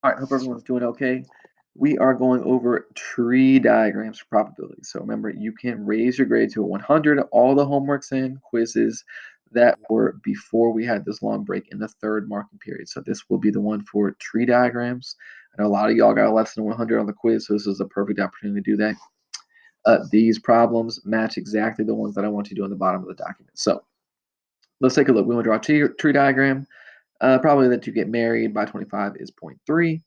All right, hope everyone's doing okay. We are going over tree diagrams for probability. So remember, you can raise your grade to a 100. All the homeworks and quizzes that were before we had this long break in the third marking period. So this will be the one for tree diagrams. I know a lot of y'all got less than 100 on the quiz, so this is a perfect opportunity to do that. These problems match exactly the ones that I want you to do on the bottom of the document. So let's take a look. We want to draw a tree diagram. Probably that you get married by 25 is zero point 0.3.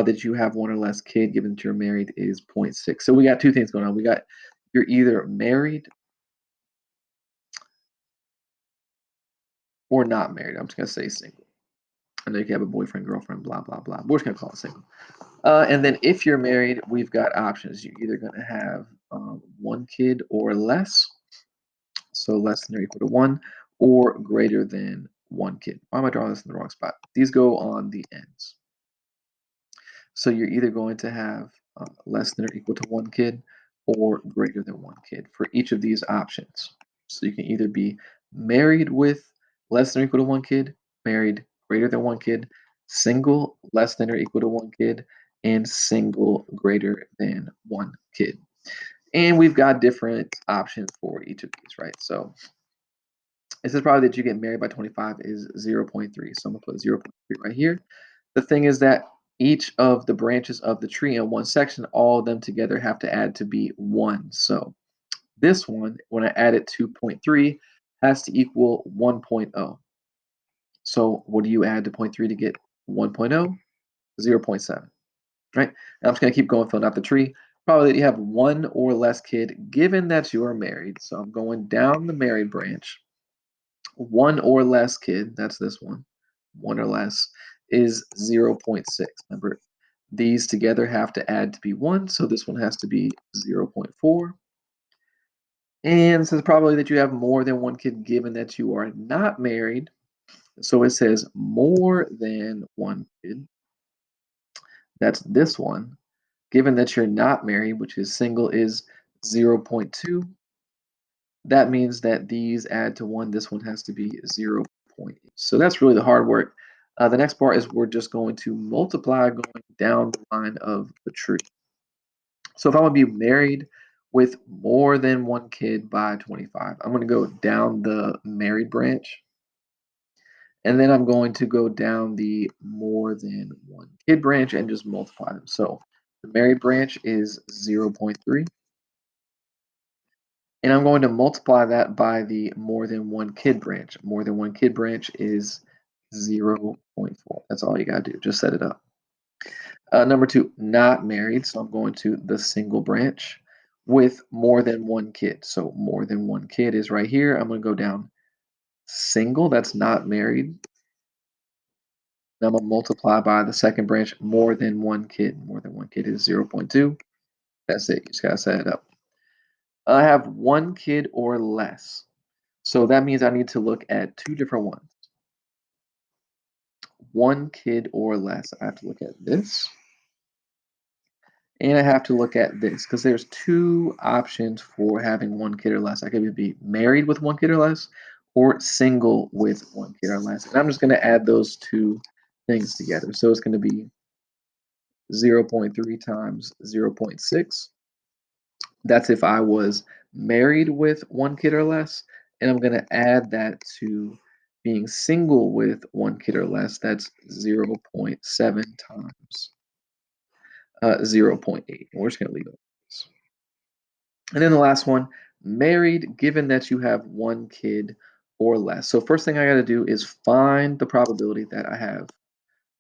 That you have one or less kid given that you're married is zero point 0.6. So we got two things going on. We got you're either married or not married. I'm just going to say single. I know you can have a boyfriend, girlfriend, blah, blah, blah. We're just going to call it single. And then if you're married, we've got options. You're either going to have one kid or less, so less than or equal to one, or greater than one kid. Why am I drawing this in the wrong spot? These go on the ends. So you're either going to have less than or equal to one kid or greater than one kid for each of these options. So you can either be married with less than or equal to one kid, married greater than one kid, single less than or equal to one kid, and single greater than one kid. And we've got different options for each of these, right? So it says probably that you get married by 25 is 0.3. So I'm going to put 0.3 right here. The thing is that each of the branches of the tree in one section, all of them together have to add to be 1. So this one, when I add it to 0.3, has to equal 1.0. So what do you add to 0.3 to get 1.0? 0.7, right? And I'm just going to keep going, filling out the tree. Probably that you have one or less kid, given that you are married. So I'm going down the married branch. One or less kid, that's this one or less, is 0.6. Remember, these together have to add to be 1, so this one has to be 0.4. And so it's probably that you have more than one kid given that you are not married. So it says more than one kid. That's this one. Given that you're not married, which is single, is 0.2. That means that these add to 1. This one has to be 0.8. So that's really the hard work. The next part is we're just going to multiply going down the line of the tree. So if I want to be married with more than one kid by 25, I'm going to go down the married branch. And then I'm going to go down the more than one kid branch and just multiply them. So the married branch is 0.3. And I'm going to multiply that by the more than one kid branch. More than one kid branch is 0.4. That's all you got to do. Just set it up. Number two, not married. So I'm going to the single branch with more than one kid. So more than one kid is right here. I'm going to go down single. That's not married. Now I'm going to multiply by the second branch, more than one kid. More than one kid is 0.2. That's it. You just got to set it up. I have one kid or less. So that means I need to look at two different ones. One kid or less. I have to look at this. And I have to look at this because there's two options for having one kid or less. I could either be married with one kid or less or single with one kid or less. And I'm just going to add those two things together. So it's going to be 0.3 times 0.6. That's if I was married with one kid or less. And I'm going to add that to being single with one kid or less. That's 0.7 times 0.8. And we're just going to leave it. And then the last one, married, given that you have one kid or less. So first thing I got to do is find the probability that I have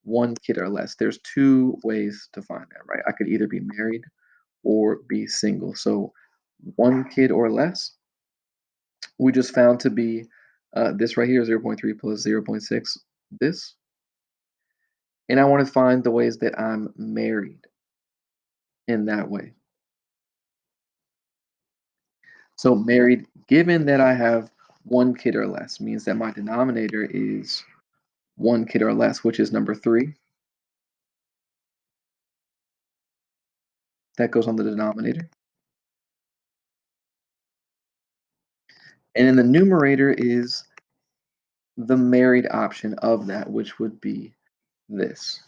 one kid or less. There's two ways to find that, right? I could either be married or be single. So one kid or less, we just found to be this right here, 0.3 plus 0.6, this. And I want to find the ways that I'm married in that way. So married, given that I have one kid or less, means that my denominator is one kid or less, which is number 3. That goes on the denominator. And then the numerator is the married option of that, which would be this.